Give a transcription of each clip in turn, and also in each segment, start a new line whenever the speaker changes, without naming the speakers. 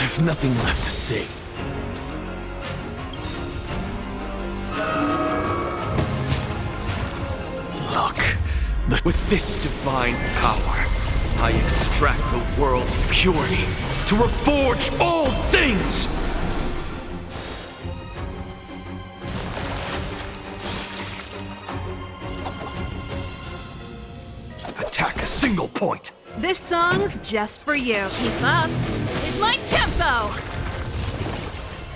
have nothing left to say. Look, with this divine power, I extract the world's purity to reforge all things! Attack a single point!
This song's just for you. Keep up with my tempo!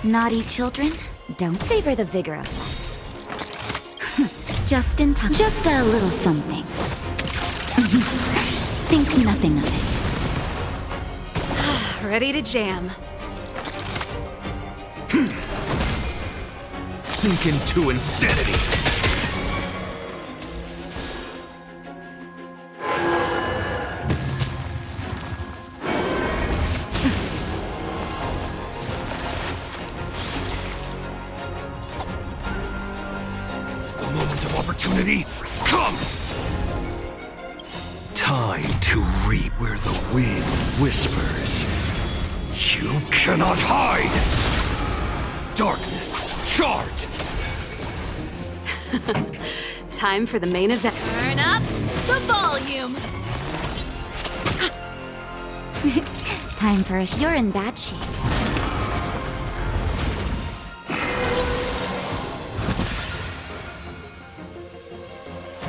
Naughty children, don't savor the vigor of life. Just in time. Just a little something. Think nothing of it.
Ready to jam.
Sink into insanity! The moment of opportunity comes! Time to reap where the wind whispers. You cannot hide! Darkness, charge!
Time for the main event. Turn up the volume!
Time for you're in bad shape.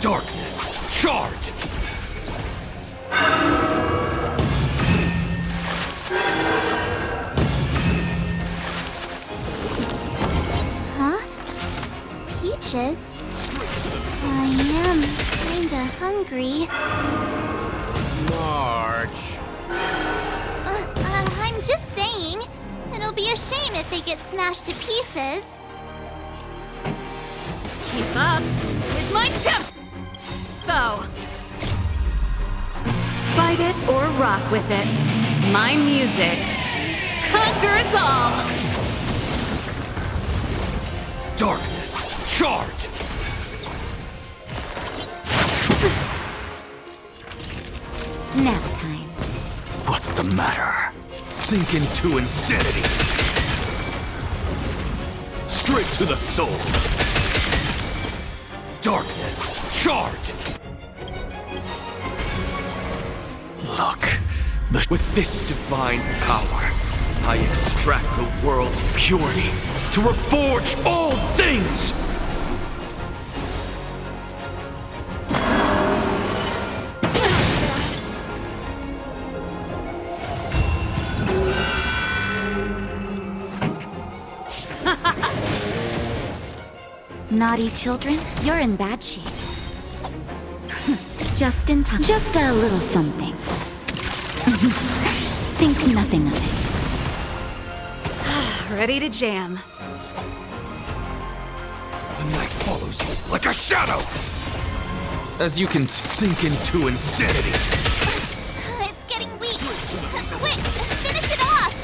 Darkness, charge!
Huh? Peaches? I am kinda hungry.
March.
I'm just saying. It'll be a shame if they get smashed to pieces.
Keep up with my tempo! Fight it or rock with it. My music conquers all!
Darkness, charge!
Nap time.
What's the matter? Sink into insanity! Straight to the soul! Darkness, charge! Look, with this divine power, I extract the world's purity to reforge all things!
Naughty children, you're in bad shape. Just in time. Just a little something. Think nothing of it.
Ready to jam.
The night follows you like a shadow! As you can sink into insanity!
It's getting weak. Quick, finish it off!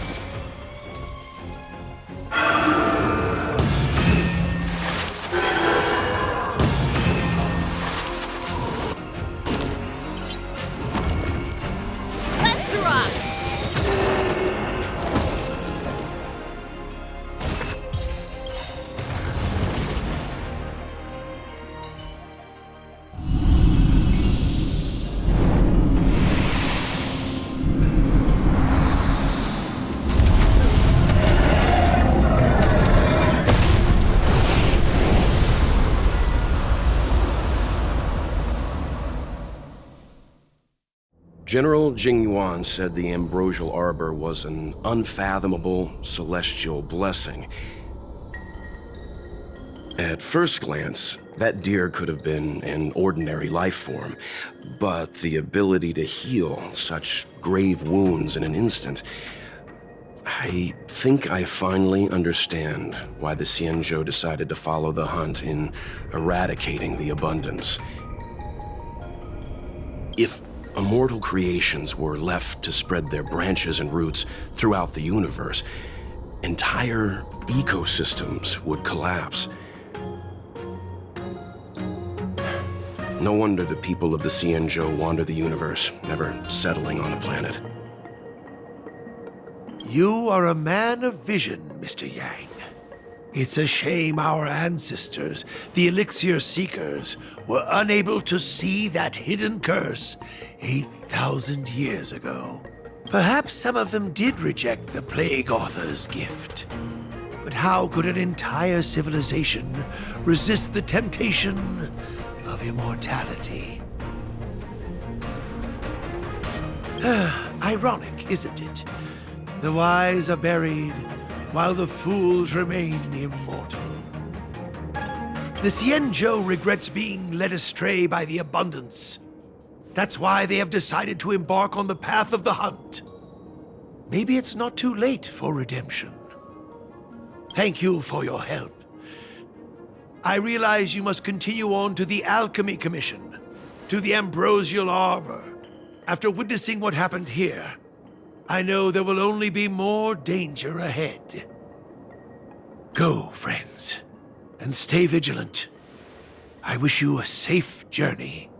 Let's rock!
General Jingyuan said the ambrosial arbor was an unfathomable celestial blessing. At first glance, that deer could have been an ordinary life form, but the ability to heal such grave wounds in an instant... I think I finally understand why the Xianzhou decided to follow the hunt in eradicating the abundance. If immortal creations were left to spread their branches and roots throughout the universe, entire ecosystems would collapse. No wonder the people of the Xianzhou wander the universe, never settling on a planet.
You are a man of vision, Mr. Yang. It's a shame our ancestors, the Elixir Seekers, were unable to see that hidden curse 8,000 years ago. Perhaps some of them did reject the Plague Author's gift. But how could an entire civilization resist the temptation of immortality? Ironic, isn't it? The wise are buried, while the fools remain immortal. The Xianzhou regrets being led astray by the abundance. That's why they have decided to embark on the path of the hunt. Maybe it's not too late for redemption. Thank you for your help. I realize you must continue on to the Alchemy Commission, to the Ambrosial Arbor. After witnessing what happened here, I know there will only be more danger ahead. Go, friends, and stay vigilant. I wish you a safe journey.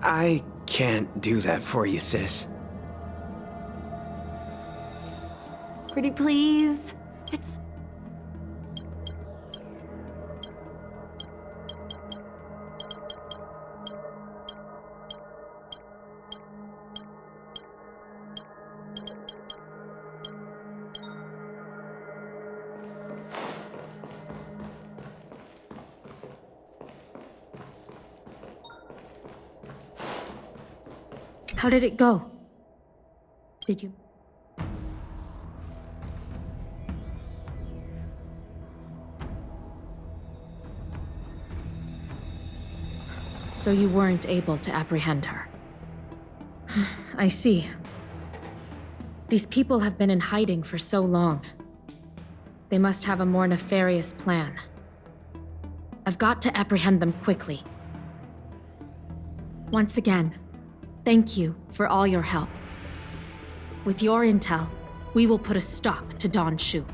I can't do that for you, sis.
Pretty please. It's... How did it go? Did you... So you weren't able to apprehend her. I see. These people have been in hiding for so long. They must have a more nefarious plan. I've got to apprehend them quickly. Once again, thank you for all your help. With your intel, we will put a stop to Don Shu.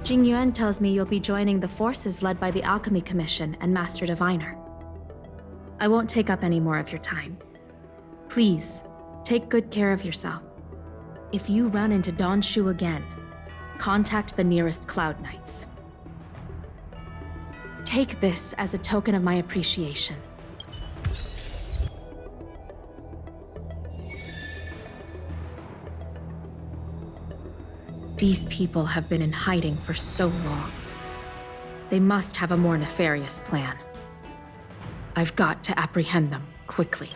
Jing Yuan tells me you'll be joining the forces led by the Alchemy Commission and Master Diviner. I won't take up any more of your time. Please, take good care of yourself. If you run into Don Shu again, contact the nearest Cloud Knights. Take this as a token of my appreciation. These people have been in hiding for so long. They must have a more nefarious plan. I've got to apprehend them quickly.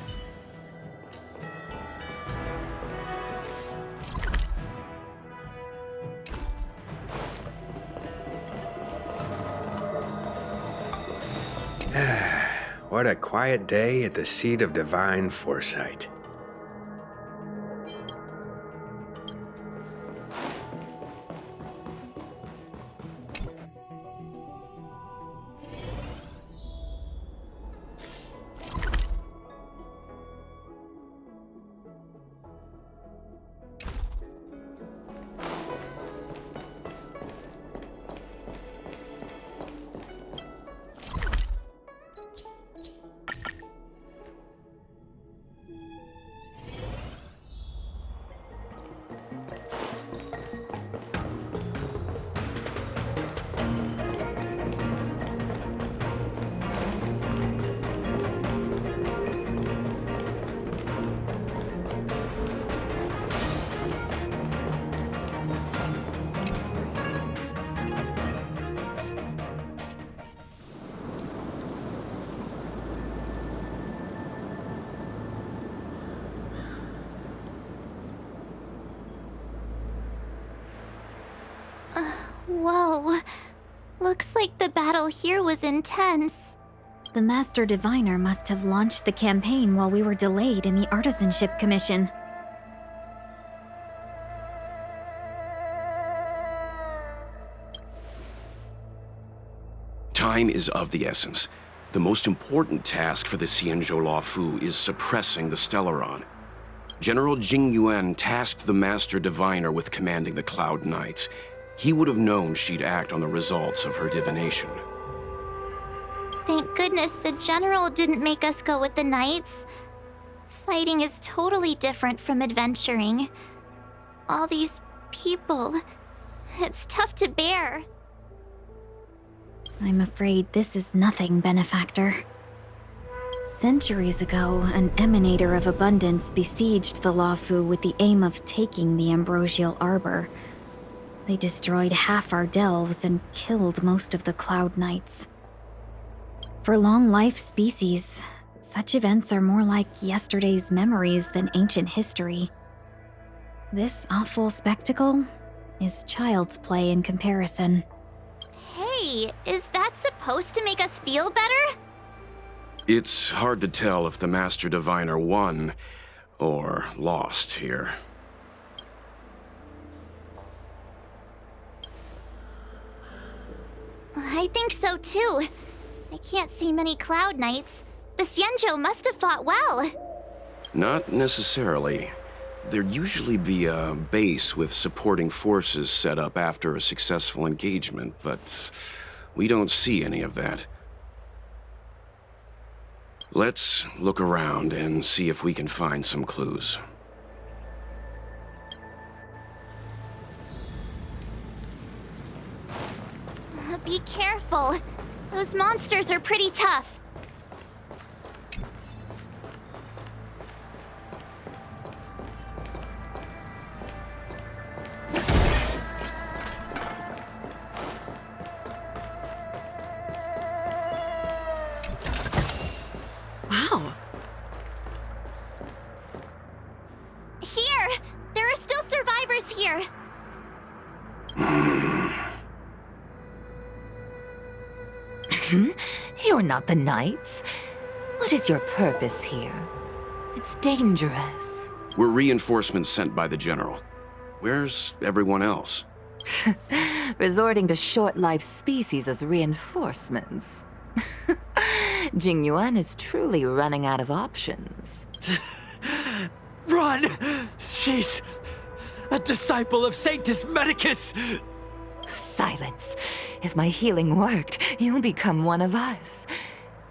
What a quiet day at the seat of divine foresight.
Whoa. Looks like the battle here was intense. The Master Diviner must have launched the campaign while we were delayed in the Artisanship Commission.
Time is of the essence. The most important task for the Xianzhou Luofu is suppressing the Stellaron. General Jing Yuan tasked the Master Diviner with commanding the Cloud Knights. He would have known she'd act on the results of her divination.
Thank goodness the General didn't make us go with the Knights. Fighting is totally different from adventuring. All these people, it's tough to bear. I'm afraid this is nothing, Benefactor. Centuries ago, an emanator of abundance besieged the Luofu with the aim of taking the Ambrosial Arbor. They destroyed half our delves and killed most of the Cloud Knights. For long-life species, such events are more like yesterday's memories than ancient history. This awful spectacle is child's play in comparison. Hey, is that supposed to make us feel better?
It's hard to tell if the Master Diviner won or lost here.
I think so too. I can't see many Cloud Knights. The Xianzhou must have fought well.
Not necessarily. There'd usually be a base with supporting forces set up after a successful engagement, but we don't see any of that. Let's look around and see if we can find some clues.
Be careful. Those monsters are pretty tough.
Wow.
Here! There are still survivors here.
You're not the Knights. What is your purpose here? It's dangerous.
We're reinforcements sent by the General. Where's everyone else?
Resorting to short-lived species as reinforcements. Jing Yuan is truly running out of options.
Run! She's a disciple of Sanctus Medicus!
Silence. If my healing worked, you'll become one of us.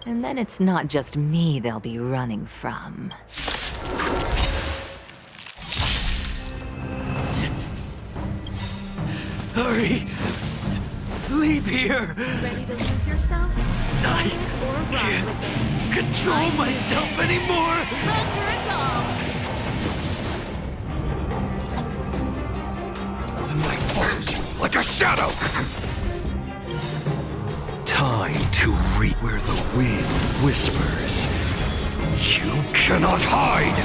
And then it's not just me they'll be running from.
Hurry! Leave here!
Ready to lose yourself?
I can't control myself anymore!
Run for us all!
The night follows you like a shadow! Time to reach where the wind whispers. You cannot hide!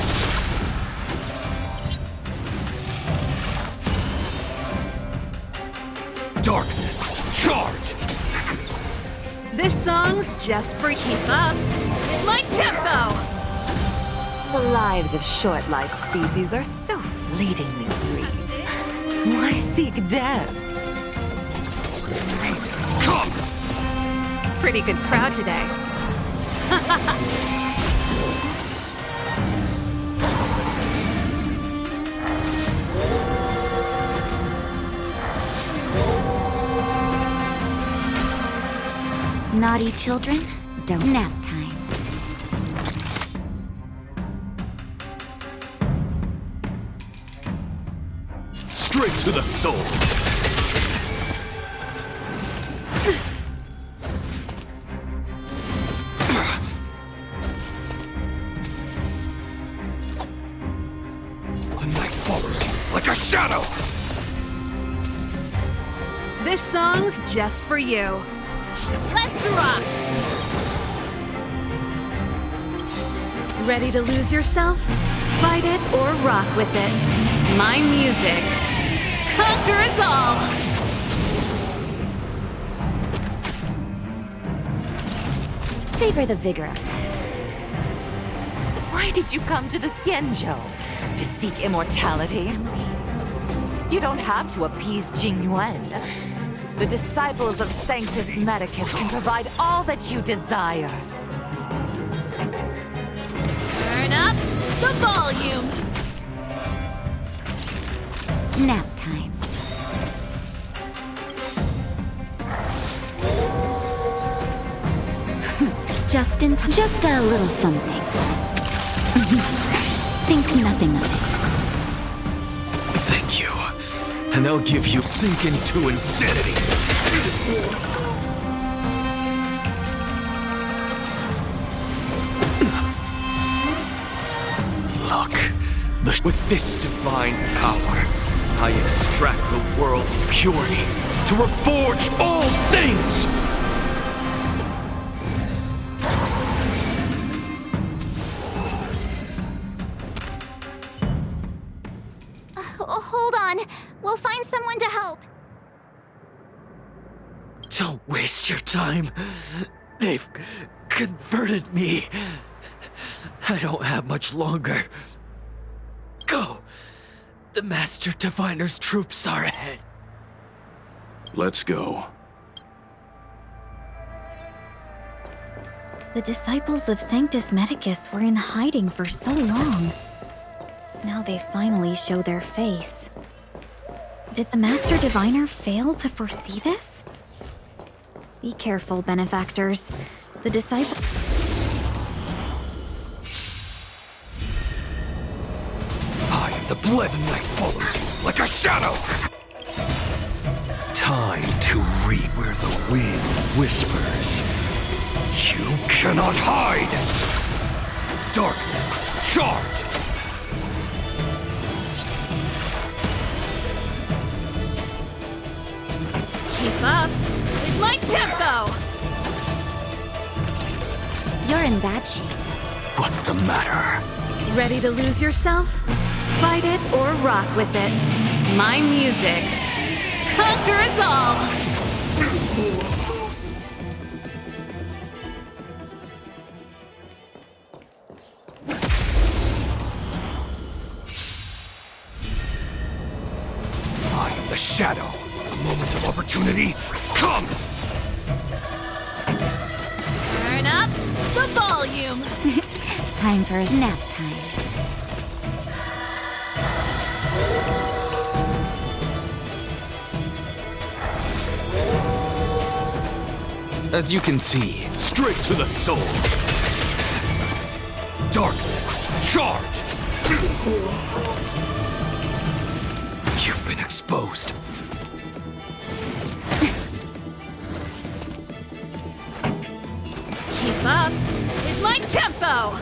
Darkness, charge!
This song's just for keep up. My tempo!
The lives of short-lived species are so fleetingly brief. Why seek death?
Pretty good crowd today.
Naughty children, don't nap time.
Straight to the soul. The night follows you like a shadow.
This song's just for you. Let's rock! Ready to lose yourself? Fight it or rock with it. My music. Conquer us all!
Savor the vigor.
Why did you come to the Xianzhou? To seek immortality? You don't have to appease Jingyuan. The disciples of Sanctus Medicus can provide all that you desire.
Turn up the volume!
Nap time. Just in time. Just a little something. Think nothing of it.
Thank you. And I'll give you sink into insanity. Look, with this divine power, I extract the world's purity to reforge all things!
Hold on. We'll find someone to help.
Don't waste your time. They've converted me. I don't have much longer. Go! The Master Diviner's troops are ahead.
Let's go.
The disciples of Sanctus Medicus were in hiding for so long. Now they finally show their face. Did the Master Diviner fail to foresee this? Be careful, benefactors. The disciples...
I am the blade the night follows you like a shadow! Time to read where the wind whispers. You cannot hide! Darkness, charge!
Keep up with my tempo!
You're in bad shape.
What's the matter?
Ready to lose yourself? Fight it or rock with it. My music. Conquer us all!
I am the shadow. The moment of opportunity comes!
Turn up the volume!
Time for nap time.
As you can see, straight to the soul. Darkness, charge! You've been exposed.
Keep up with my tempo!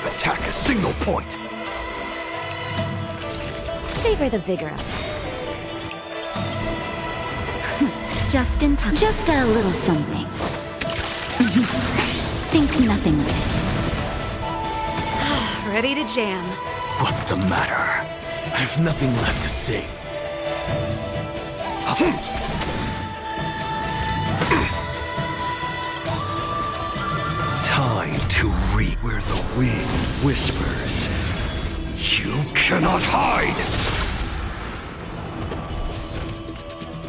Attack a single point.
Savor the vigor of it. Just in time. Just a little something. Think nothing of it.
Ready to jam.
What's the matter? I have nothing left to say.
to reap where the wind whispers. You cannot hide!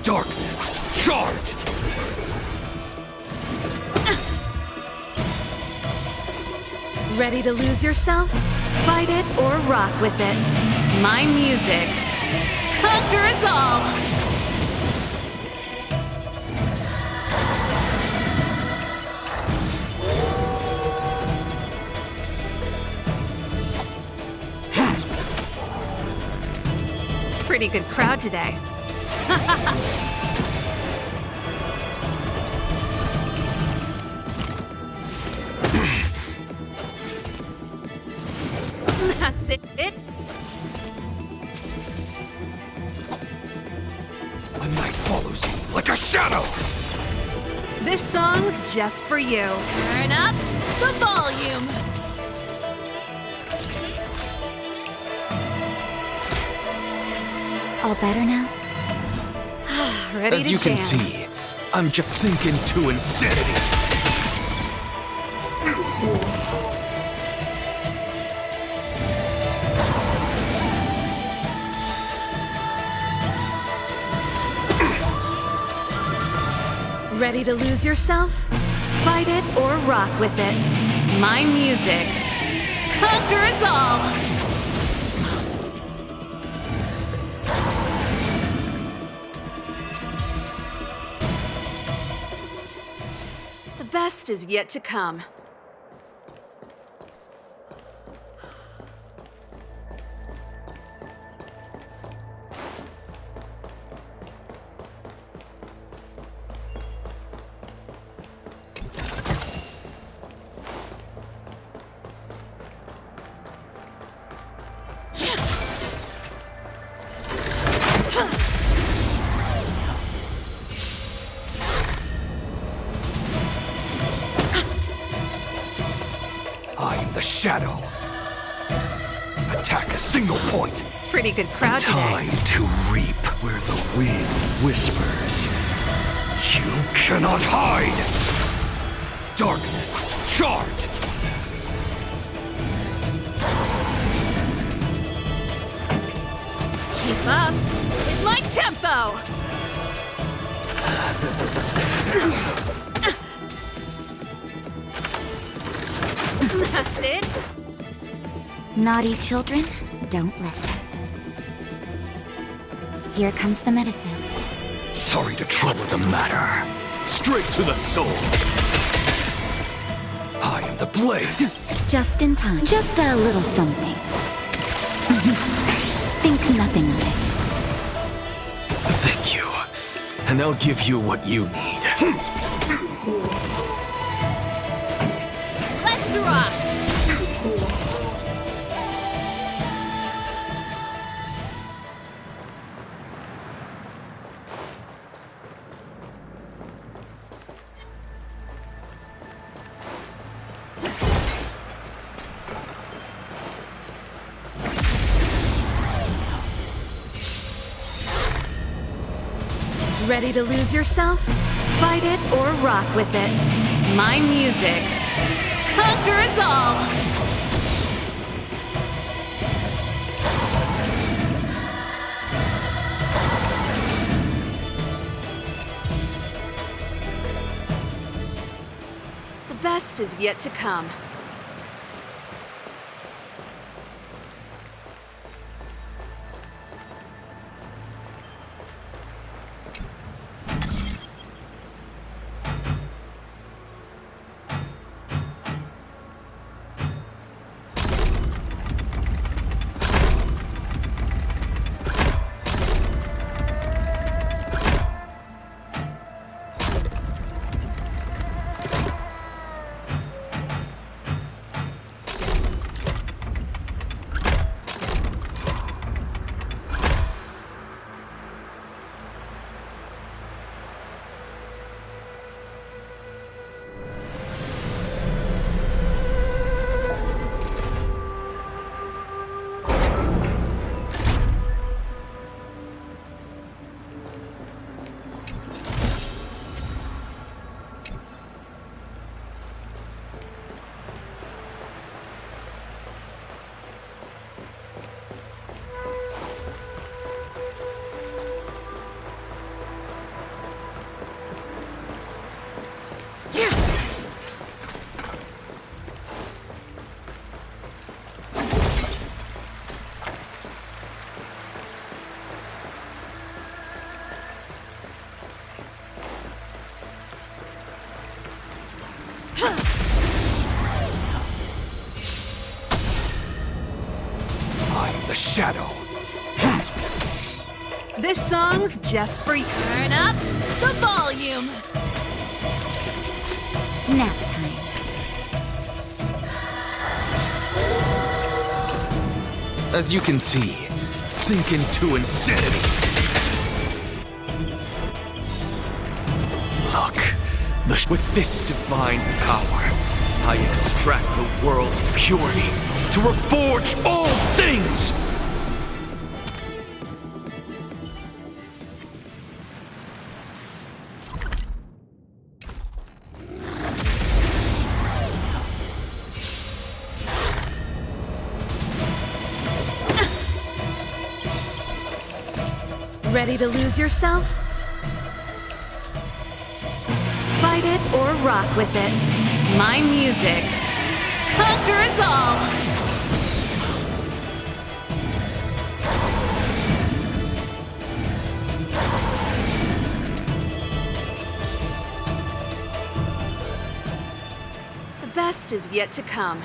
Darkness, charge!
Ready to lose yourself? Fight it or rock with it. My music conquers all! Pretty good crowd today. That's it.
A night follows you like a shadow!
This song's just for you. Turn up the volume.
All better now?
Ready
As
to
you
jam.
can see, I'm just sinking to insanity.
Ready to lose yourself? Fight it or rock with it. My music conquers all! The best is yet to come.
I am the shadow. Attack a single point.
Pretty good crowd today.
Time to reap where the wind whispers. You cannot hide!
Darkness, charge!
Keep up with my tempo! That's it?
Naughty children, don't listen. Here comes the medicine.
Sorry to trouble
What's the matter? Straight to the soul. I am the blade.
Just in time. Just a little something. Think nothing of it.
Thank you. And I'll give you what you need.
Let's rock! Ready to lose yourself? Fight it or rock with it. My music conquers all! The best is yet to come.
I am the Shadow.
This song's just for you. Turn up the volume.
Nap time.
As you can see, sink into insanity. Look, with this divine power, I extract the world's purity to reforge all things!
Ready to lose yourself? Fight it or rock with it. My music conquers all! The best is yet to come.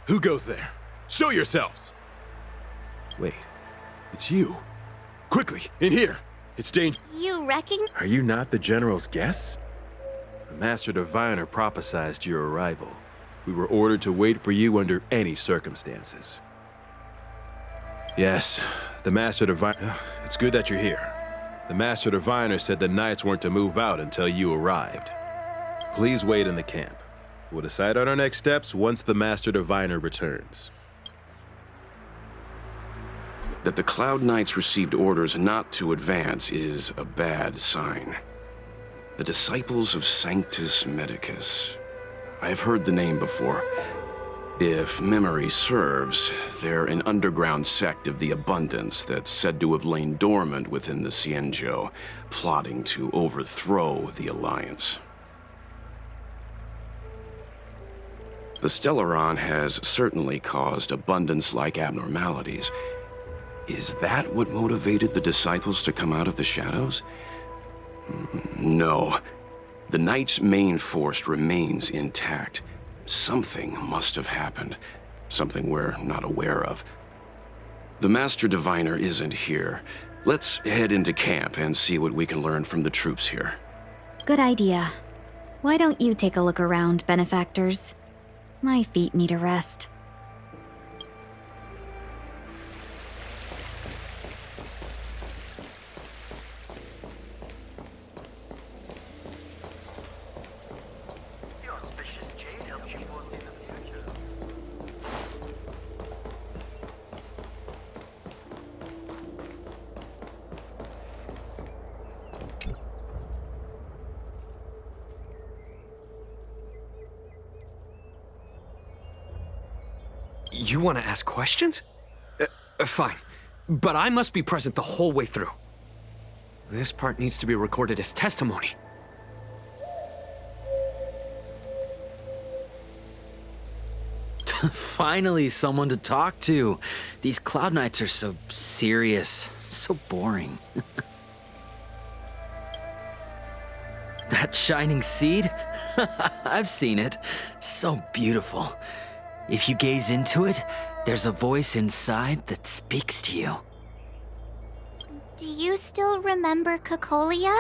Who goes there? Show yourselves! Wait, it's you. Quickly, in here! It's dangerous.
You reckon?
Are you not the General's guests? The Master Diviner prophesied your arrival. We were ordered to wait for you under any circumstances. Yes, the Master Diviner... It's good that you're here. The Master Diviner said the Knights weren't to move out until you arrived. Please wait in the camp. We'll decide on our next steps once the Master Diviner returns.
That the Cloud Knights received orders not to advance is a bad sign. The Disciples of Sanctus Medicus. I've heard the name before. If memory serves, they're an underground sect of the Abundance that's said to have lain dormant within the Xianzhou, plotting to overthrow the Alliance. The Stellaron has certainly caused Abundance-like abnormalities. Is that what motivated the Disciples to come out of the shadows? No. The Knight's main force remains intact. Something must have happened. Something we're not aware of. The Master Diviner isn't here. Let's head into camp and see what we can learn from the troops here.
Good idea. Why don't you take a look around, benefactors? My feet need a rest.
You want to ask questions? Fine. But I must be present the whole way through. This part needs to be recorded as testimony.
Finally, someone to talk to. These Cloud Knights are so serious, so boring. That shining seed? I've seen it. So beautiful. If you gaze into it, there's a voice inside that speaks to you.
Do you still remember Cocolia?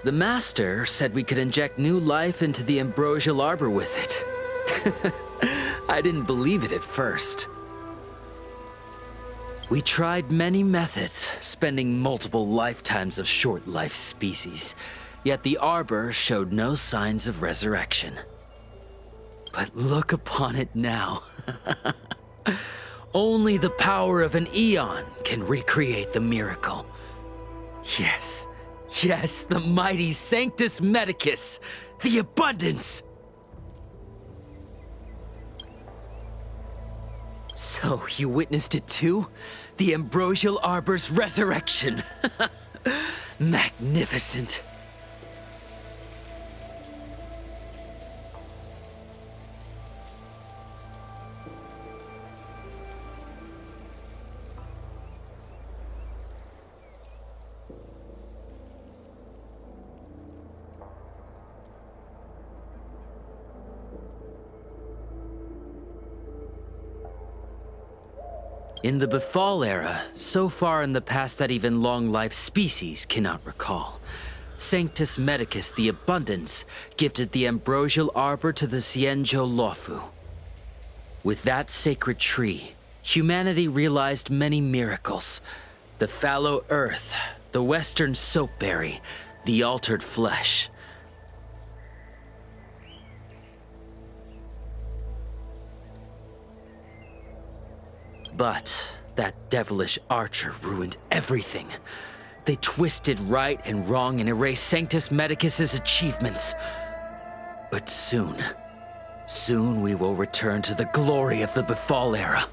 The Master said we could inject new life into the Ambrosial Arbor with it. I didn't believe it at first. We tried many methods, spending multiple lifetimes of short-life species, yet the Arbor showed no signs of resurrection. But look upon it now. Only the power of an eon can recreate the miracle. Yes, yes, the mighty Sanctus Medicus, the abundance! So, you witnessed it too? The Ambrosial Arbor's resurrection. Magnificent. In the Befall era, so far in the past that even long-life species cannot recall, Sanctus Medicus the Abundance gifted the Ambrosial Arbor to the Xianzhou Luofu. With that sacred tree, humanity realized many miracles. The fallow earth, the western soapberry, the altered flesh. But that devilish archer ruined everything. They twisted right and wrong and erased Sanctus Medicus's achievements. But soon we will return to the glory of the Befall era.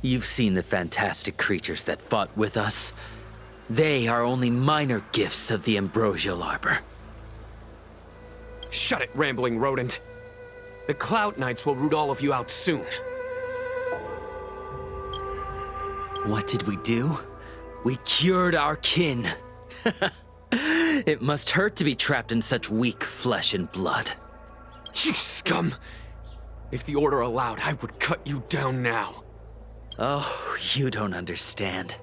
You've seen the fantastic creatures that fought with us. They are only minor gifts of the Ambrosial Arbor.
Shut it, rambling rodent. The Cloud Knights will root all of you out soon.
What did we do? We cured our kin. It must hurt to be trapped in such weak flesh and blood.
You scum! If the Order allowed, I would cut you down now.
Oh, you don't understand.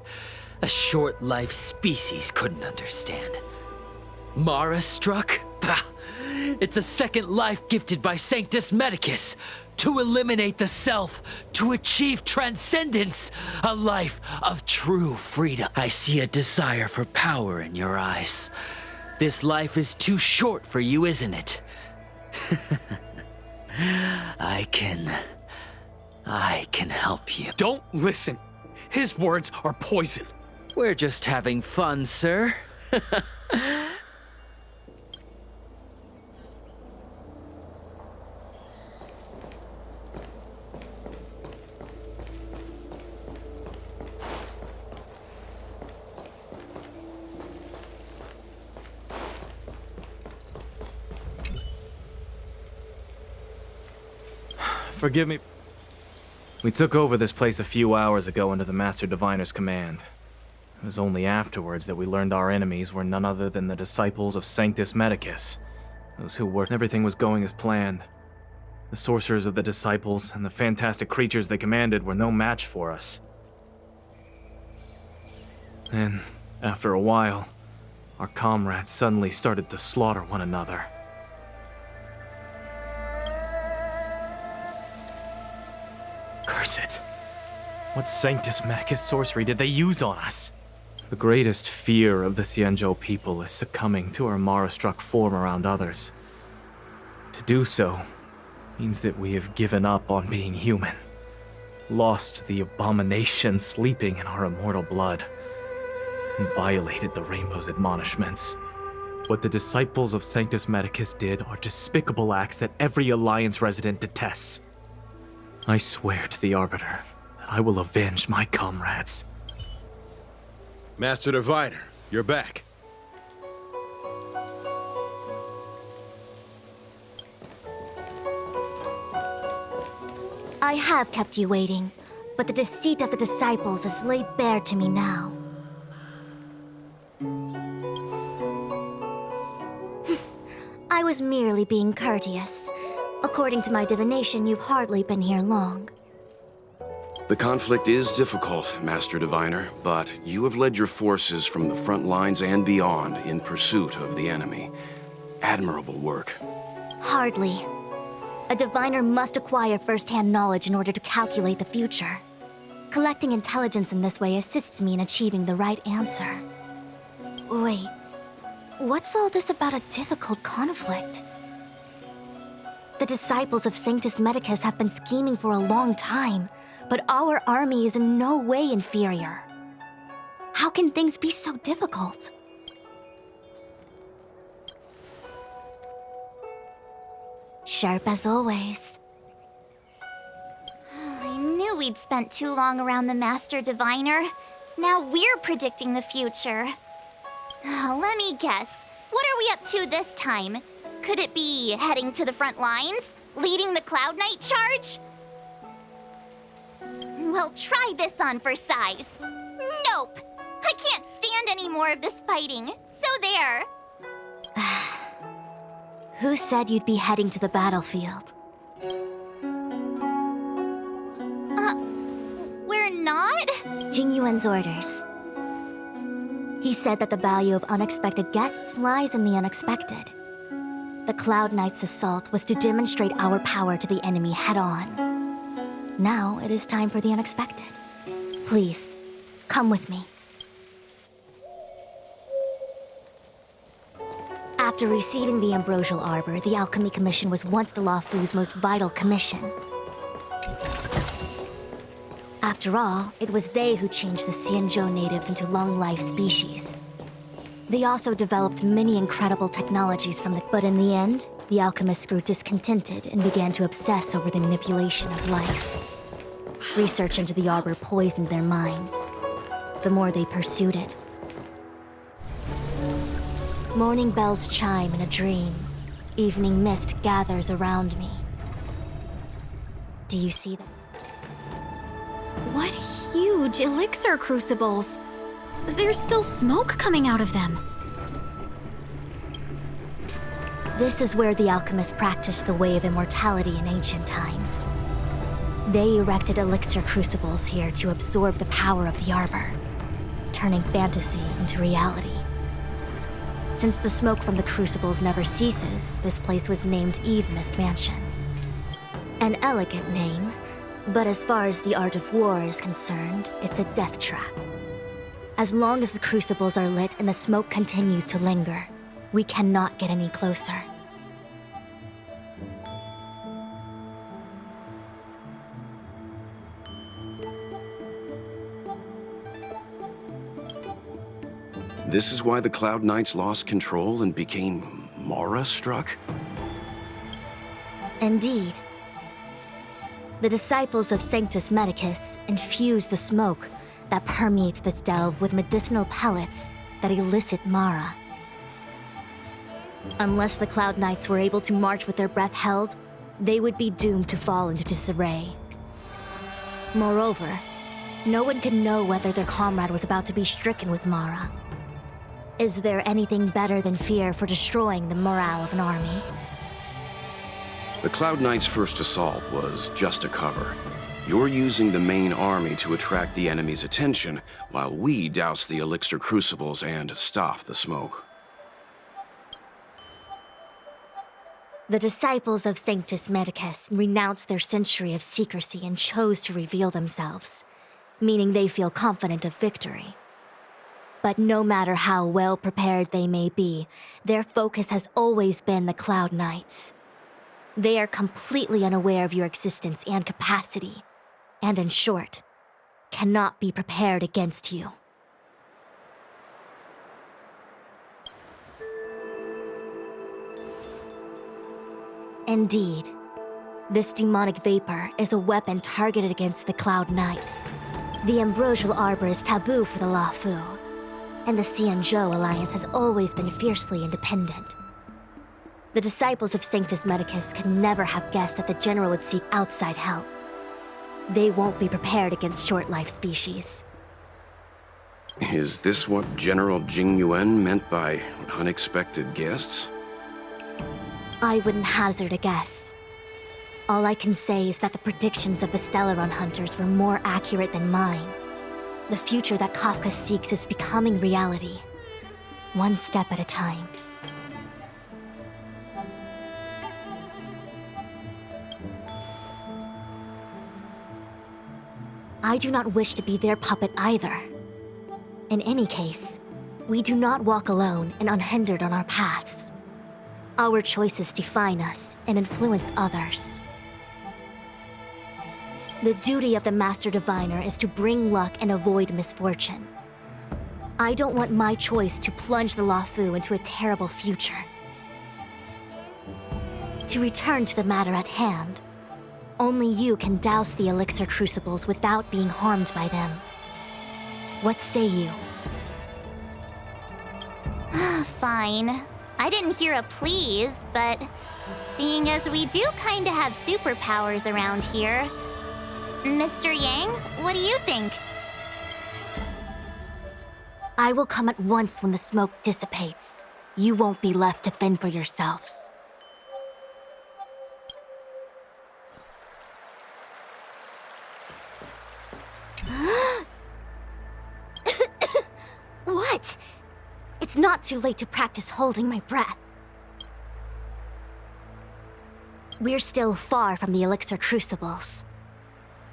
A short-life species couldn't understand. Mara struck? Bah! It's a second life gifted by Sanctus Medicus. To eliminate the self, to achieve transcendence, a life of true freedom. I see a desire for power in your eyes. This life is too short for you, isn't it? I can help you.
Don't listen. His words are poison.
We're just having fun, sir.
Forgive me. We took over this place a few hours ago under the Master Diviner's command. It was only afterwards that we learned our enemies were none other than the disciples of Sanctus Medicus. Those who were, everything was going as planned. The sorcerers of the Disciples and the fantastic creatures they commanded were no match for us. And after a while, our comrades suddenly started to slaughter one another. Curse it. What Sanctus Medicus sorcery did they use on us? The greatest fear of the Xianzhou people is succumbing to our Mara-struck form around others. To do so means that we have given up on being human, lost the abomination sleeping in our immortal blood, and violated the Rainbow's admonishments. What the disciples of Sanctus Medicus did are despicable acts that every Alliance resident detests. I swear to the Arbiter that I will avenge my comrades.
Master Diviner, you're back.
I have kept you waiting, but the deceit of the disciples is laid bare to me now. I was merely being courteous. According to my divination, you've hardly been here long.
The conflict is difficult, Master Diviner, but you have led your forces from the front lines and beyond in pursuit of the enemy. Admirable work.
Hardly. A diviner must acquire first-hand knowledge in order to calculate the future. Collecting intelligence in this way assists me in achieving the right answer. Wait, what's all this about a difficult conflict? The disciples of Sanctus Medicus have been scheming for a long time, but our army is in no way inferior. How can things be so difficult? Sharp as always.
I knew we'd spent too long around the Master Diviner. Now we're predicting the future. Let me guess. What are we up to this time? Could it be heading to the front lines? Leading the Cloud Knight charge? Well, try this on for size. Nope! I can't stand any more of this fighting. So there.
Who said you'd be heading to the battlefield?
We're not?
Jingyuan's orders. He said that the value of unexpected guests lies in the unexpected. The Cloud Knight's assault was to demonstrate our power to the enemy head-on. Now it is time for the unexpected. Please, come with me. After receiving the Ambrosial Arbor, the Alchemy Commission was once the Luofu's most vital commission. After all, it was they who changed the Xianzhou natives into long-life species. They also developed many incredible technologies from the... But in the end, the alchemists grew discontented and began to obsess over the manipulation of life. Research into the Arbor poisoned their minds. The more they pursued it. Morning bells chime in a dream. Evening mist gathers around me. Do you see them?
What huge elixir crucibles! There's still smoke coming out of them.
This is where the alchemists practiced the way of immortality in ancient times. They erected elixir crucibles here to absorb the power of the Arbor, turning fantasy into reality. Since the smoke from the crucibles never ceases, this place was named Eve Mist Mansion. An elegant name, but as far as the art of war is concerned, it's a death trap. As long as the crucibles are lit and the smoke continues to linger, we cannot get any closer.
This is why the Cloud Knights lost control and became Mara-struck?
Indeed. The disciples of Sanctus Medicus infuse the smoke that permeates this delve with medicinal pellets that elicit Mara. Unless the Cloud Knights were able to march with their breath held, they would be doomed to fall into disarray. Moreover, no one could know whether their comrade was about to be stricken with Mara. Is there anything better than fear for destroying the morale of an army?
The Cloud Knight's first assault was just a cover. You're using the main army to attract the enemy's attention, while we douse the elixir crucibles and stop the smoke.
The disciples of Sanctus Medicus renounced their century of secrecy and chose to reveal themselves, meaning they feel confident of victory. But no matter how well prepared they may be, their focus has always been the Cloud Knights. They are completely unaware of your existence and capacity, and in short, cannot be prepared against you. Indeed, this demonic vapor is a weapon targeted against the Cloud Knights. The Ambrosial Arbor is taboo for the Luofu, and the Xianzhou Alliance has always been fiercely independent. The disciples of Sanctus Medicus could never have guessed that the General would seek outside help. They won't be prepared against short-life species.
Is this what General Jing Yuan meant by unexpected guests?
I wouldn't hazard a guess. All I can say is that the predictions of the Stellaron Hunters were more accurate than mine. The future that Kafka seeks is becoming reality, one step at a time. I do not wish to be their puppet either. In any case, we do not walk alone and unhindered on our paths. Our choices define us and influence others. The duty of the Master Diviner is to bring luck and avoid misfortune. I don't want my choice to plunge the Luofu into a terrible future. To return to the matter at hand, only you can douse the elixir crucibles without being harmed by them. What say you?
Fine. I didn't hear a please, but seeing as we do kinda have superpowers around here, Mr. Yang, what do you think?
I will come at once when the smoke dissipates. You won't be left to fend for yourselves. What? It's not too late to practice holding my breath. We're still far from the elixir crucibles.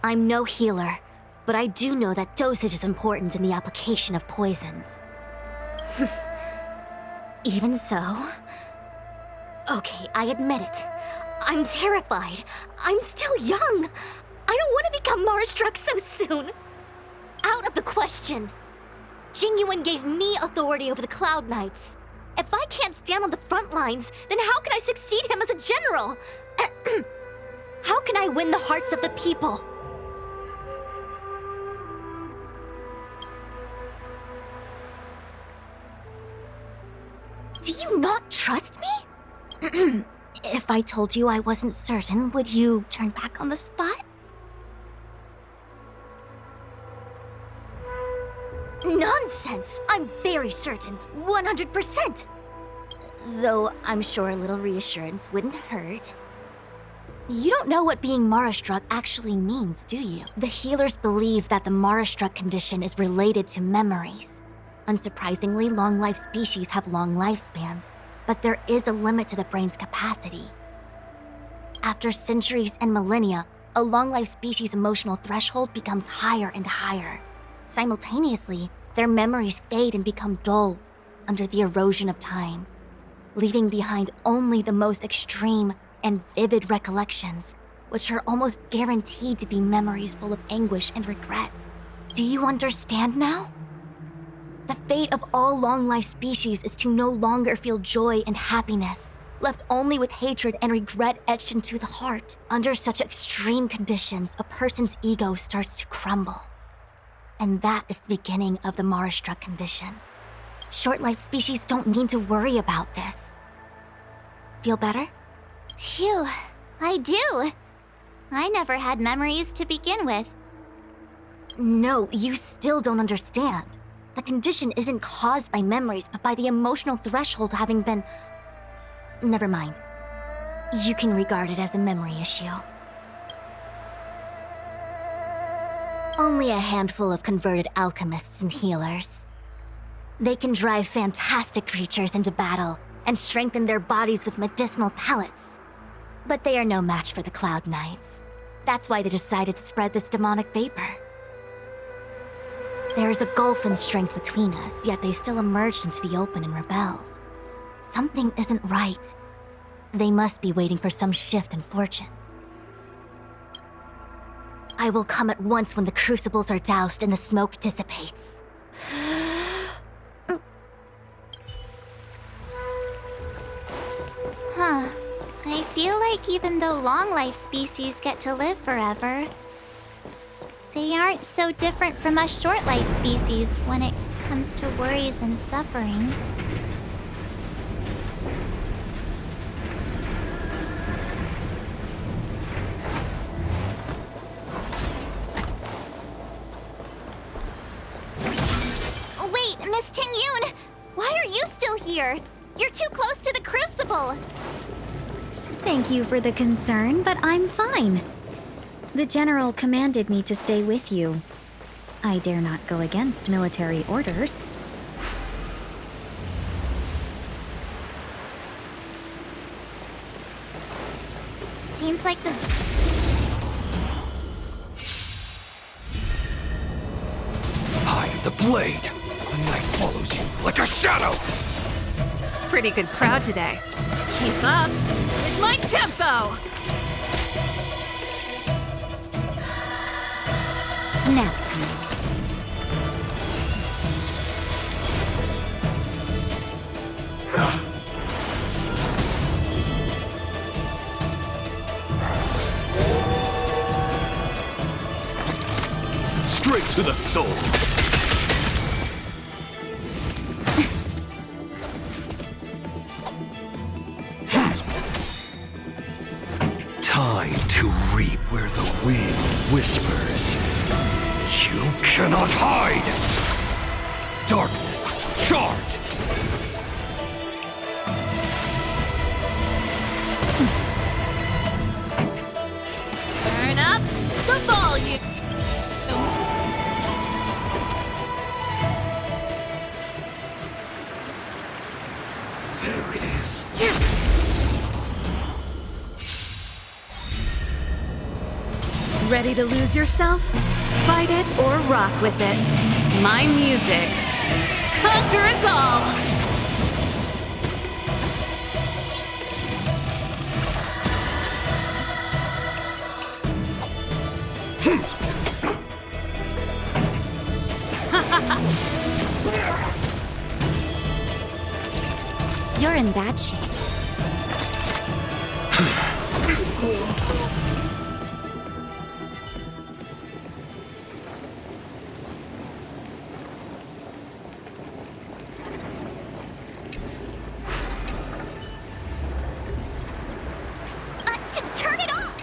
I'm no healer, but I do know that dosage is important in the application of poisons. Even so... Okay, I admit it. I'm terrified. I'm still young. I don't want to become Mara-struck so soon. Out of the question. Jing Yuan gave me authority over the Cloud Knights. If I can't stand on the front lines, then how can I succeed him as a general? How can I win the hearts of the people? Do you not trust me? If I told you I wasn't certain, would you turn back on the spot? Nonsense! I'm very certain, 100%! Though I'm sure a little reassurance wouldn't hurt. You don't know what being Mara-struck actually means, do you? The healers believe that the Mara-struck condition is related to memories. Unsurprisingly, long-life species have long lifespans, but there is a limit to the brain's capacity. After centuries and millennia, a long-life species' emotional threshold becomes higher and higher. Simultaneously, their memories fade and become dull under the erosion of time, leaving behind only the most extreme and vivid recollections, which are almost guaranteed to be memories full of anguish and regret. Do you understand now? The fate of all long-life species is to no longer feel joy and happiness, left only with hatred and regret etched into the heart. Under such extreme conditions, a person's ego starts to crumble. And that is the beginning of the Mara-struck condition. Short-life species don't need to worry about this. Feel better?
Phew, I do. I never had memories to begin with.
No, you still don't understand. The condition isn't caused by memories, but by the emotional threshold having been... Never mind. You can regard it as a memory issue. Only a handful of converted alchemists and healers. They can drive fantastic creatures into battle and strengthen their bodies with medicinal pellets. But they are no match for the Cloud Knights. That's why they decided to spread this demonic vapor. There is a gulf in strength between us, yet they still emerged into the open and rebelled. Something isn't right. They must be waiting for some shift in fortune. I will come at once when the crucibles are doused and the smoke dissipates.
Huh. I feel like even though long-life species get to live forever, they aren't so different from us short-life species when it comes to worries and suffering. Wait, Miss Ting-Yun! Why are you still here? You're too close to the Crucible!
Thank you for the concern, but I'm fine. The General commanded me to stay with you. I dare not go against military orders.
Seems like this...
I am the blade. The night follows you like a shadow.
Pretty good crowd today. Keep up with my tempo!
Nap time.
Straight to the soul. Time to reap where the wind whispers. You cannot hide! Darkness, charge!
Turn up the volume!
There it is.
Ready to lose yourself? Fight it or rock with it. My music conquers all!
You're in bad shape.
Turn it off!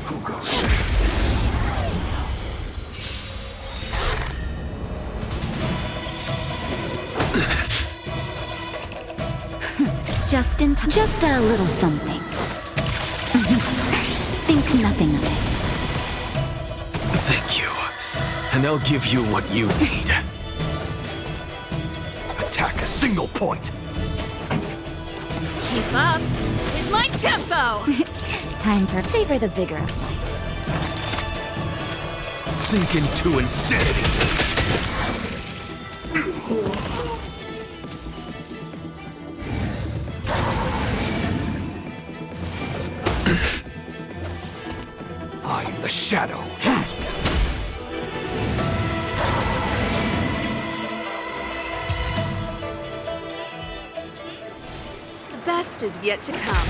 Who goes there?
Just in time. Just a little something. Think nothing of it.
Thank you. And I'll give you what you need. Attack a single point.
Keep up with my tempo!
Time for savor the vigor of life.
Sink into insanity. I am the shadow.
The best is yet to come.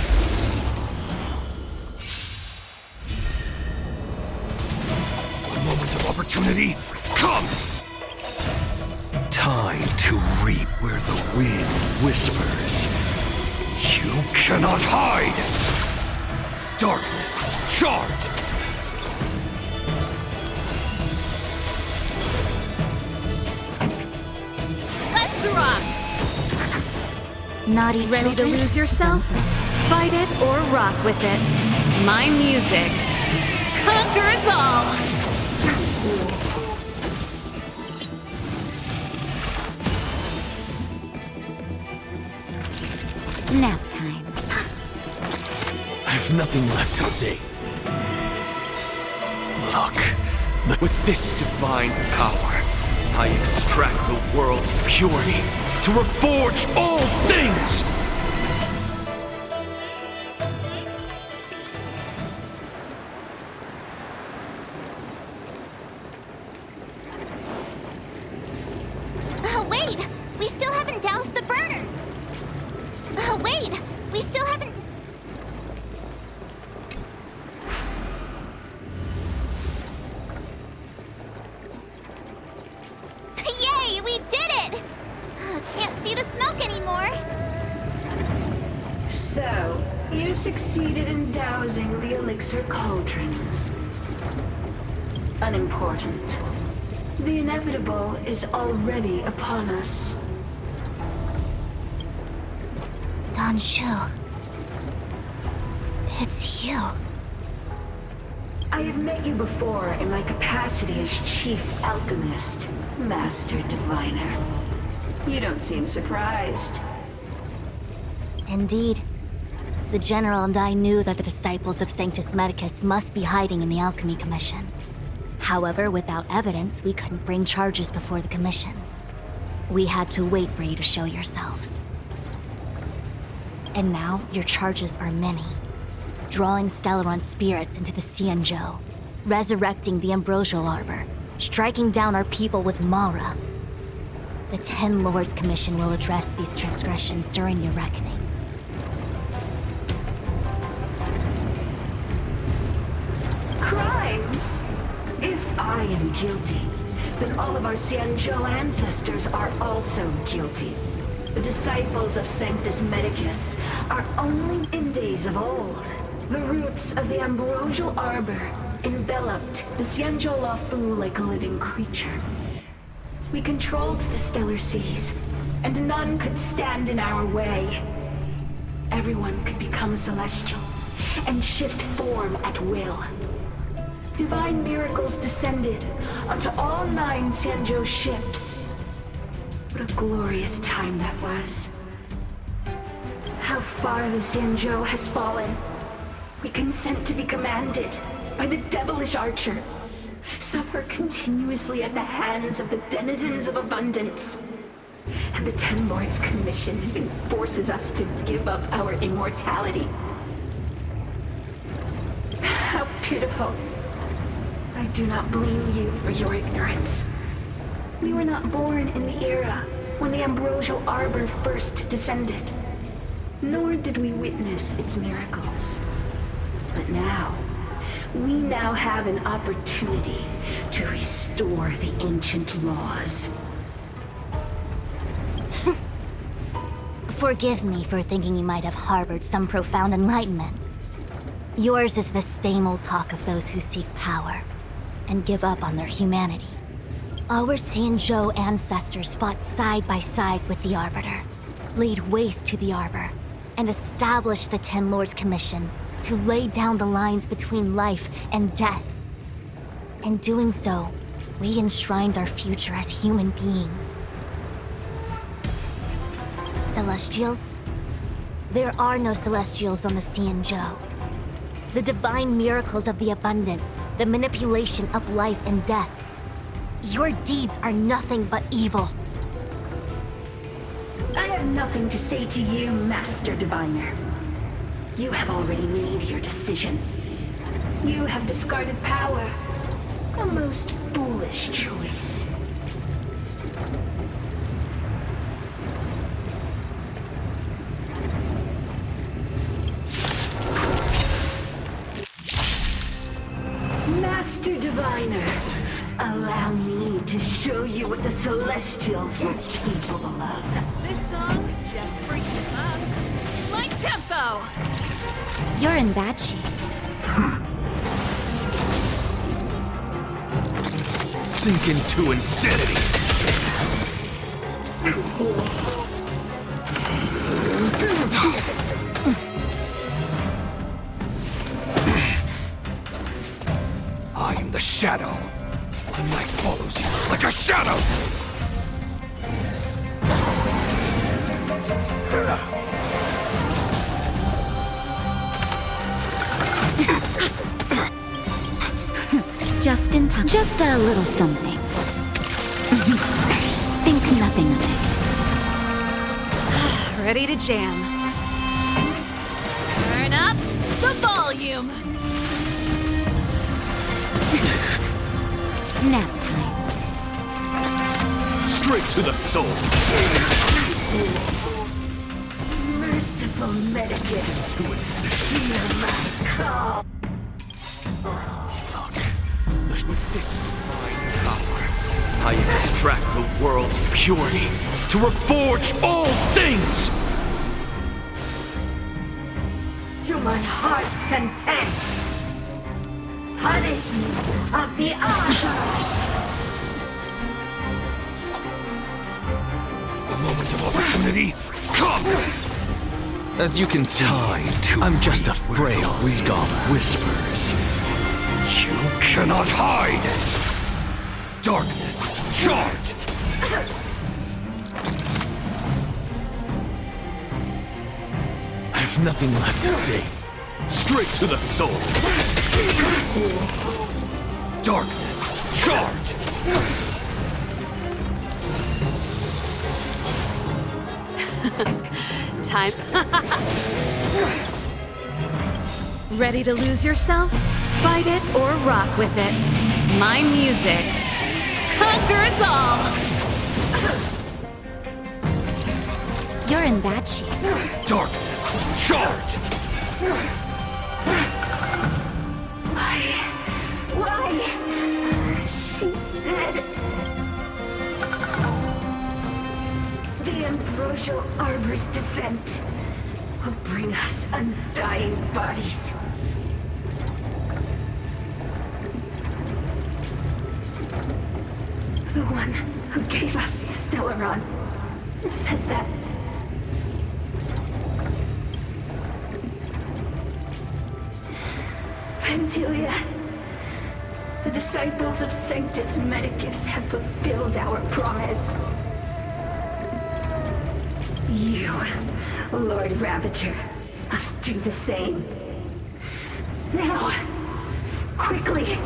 A moment of opportunity comes. Time to reap where the wind whispers. You cannot hide. Darkness, charge.
rock!
Naughty
Ready to
children?
lose yourself? Fight it or rock with it. My music conquers all!
Nap time.
I have nothing left to say. Look, with this divine power, I extract the world's purity to reforge all things!
Wait! We still haven't doused the burner! Wait! We still haven't... Yay! We did it! Can't see the smoke anymore.
So, you succeeded in dousing the elixir cauldrons. Unimportant. The inevitable is already upon us.
Don Shu. It's you.
I have met you before in my capacity as Chief Alchemist, Master Diviner. You don't seem surprised.
Indeed. The General and I knew that the disciples of Sanctus Medicus must be hiding in the Alchemy Commission. However, without evidence, we couldn't bring charges before the commissions. We had to wait for you to show yourselves. And now, your charges are many. Drawing Stellaron spirits into the Xianzhou, resurrecting the Ambrosial Arbor, striking down our people with Mara. The Ten Lords Commission will address these transgressions during your reckoning.
Crimes? If I am guilty, then all of our Xianzhou ancestors are also guilty. The disciples of Sanctus Medicus are only in days of old. The roots of the Ambrosial Arbor enveloped the Xianzhou Lafu like a living creature. We controlled the stellar seas, and none could stand in our way. Everyone could become celestial and shift form at will. Divine miracles descended onto all 9 Xianzhou ships. What a glorious time that was. How far the Xianzhou has fallen. We consent to be commanded by the devilish archer. Suffer continuously at the hands of the denizens of abundance. And the Ten Lords Commission even forces us to give up our immortality. How pitiful. I do not blame you for your ignorance. We were not born in the era when the Ambrosial Arbor first descended, nor did we witness its miracles. But now, we now have an opportunity to restore the ancient laws.
Forgive me for thinking you might have harbored some profound enlightenment. Yours is the same old talk of those who seek power and give up on their humanity. Our Xianzhou ancestors fought side by side with the Arbiter, laid waste to the Arbor, and established the Ten Lords Commission to lay down the lines between life and death. In doing so, we enshrined our future as human beings. Celestials? There are no Celestials on the Xianzhou. The divine miracles of the abundance, the manipulation of life and death. Your deeds are nothing but evil.
I have nothing to say to you, Master Diviner. You have already made your decision. You have discarded power. A most foolish choice. Master Diviner, allow me to show you what the Celestials were capable of.
This song's just for you, huh? My tempo!
You're in bad shape.
Sink into insanity! shadow. The night follows you like a shadow!
Just in time. Just a little something. Think nothing of it.
Ready to jam. Turn up the volume.
Nap time.
Straight to the soul!
Merciful Medicus, hear my call.
With this divine power, I extract the world's purity to reforge all things!
To my heart's content. Punishment of the Arbor.
The moment of opportunity, come!
As you can see, I'm just a frail scholar.
Whispers. You cannot hide! Darkness, charge! I have nothing left to say. Straight to the soul! Darkness, charge!
Time. Ready to lose yourself? Fight it or rock with it. My music conquers all.
You're in bad shape.
Darkness, charge!
Why? She said... The ambrosial arbor's descent will bring us undying bodies. The one who gave us the Stellaron said that... Pantelia, the disciples of Sanctus Medicus have fulfilled our promise. You, Lord Ravager, must do the same. Now, quickly.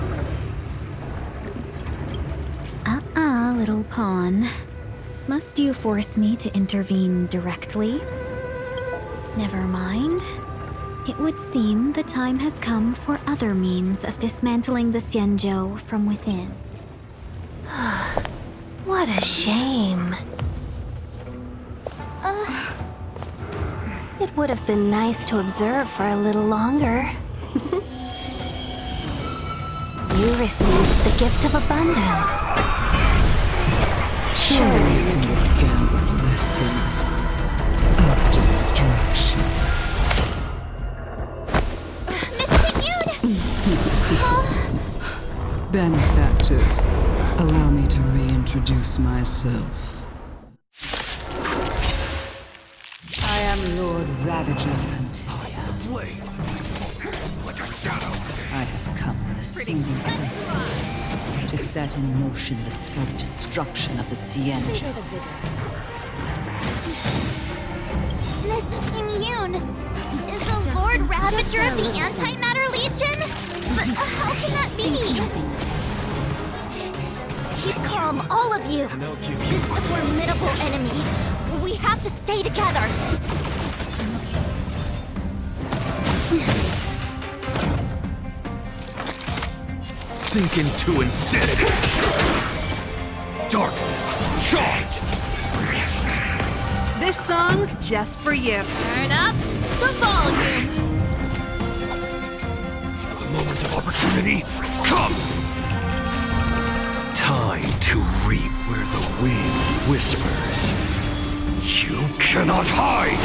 Little pawn. Must you force me to intervene directly? Never mind. It would seem the time has come for other means of dismantling the Xianzhou from within.
What a shame. It would have been nice to observe for a little longer. You received the gift of abundance.
Surely you can withstand the blessing of destruction. Benefactors, allow me to reintroduce myself. I am Lord Ravager Fantalia.
Like a shadow.
I have come with a single purpose. To set in motion the self-destruction of the Xianzhou.
Miss Ting Yun is the Lord Ravager of the Antimatter Legion? But how can that be? Keep calm, all of you. This is a formidable enemy. We have to stay together.
Sink into insanity! Darkness, charge!
This song's just for you. Turn up the volume.
The moment of opportunity comes! Time to reap where the wind whispers. You cannot hide!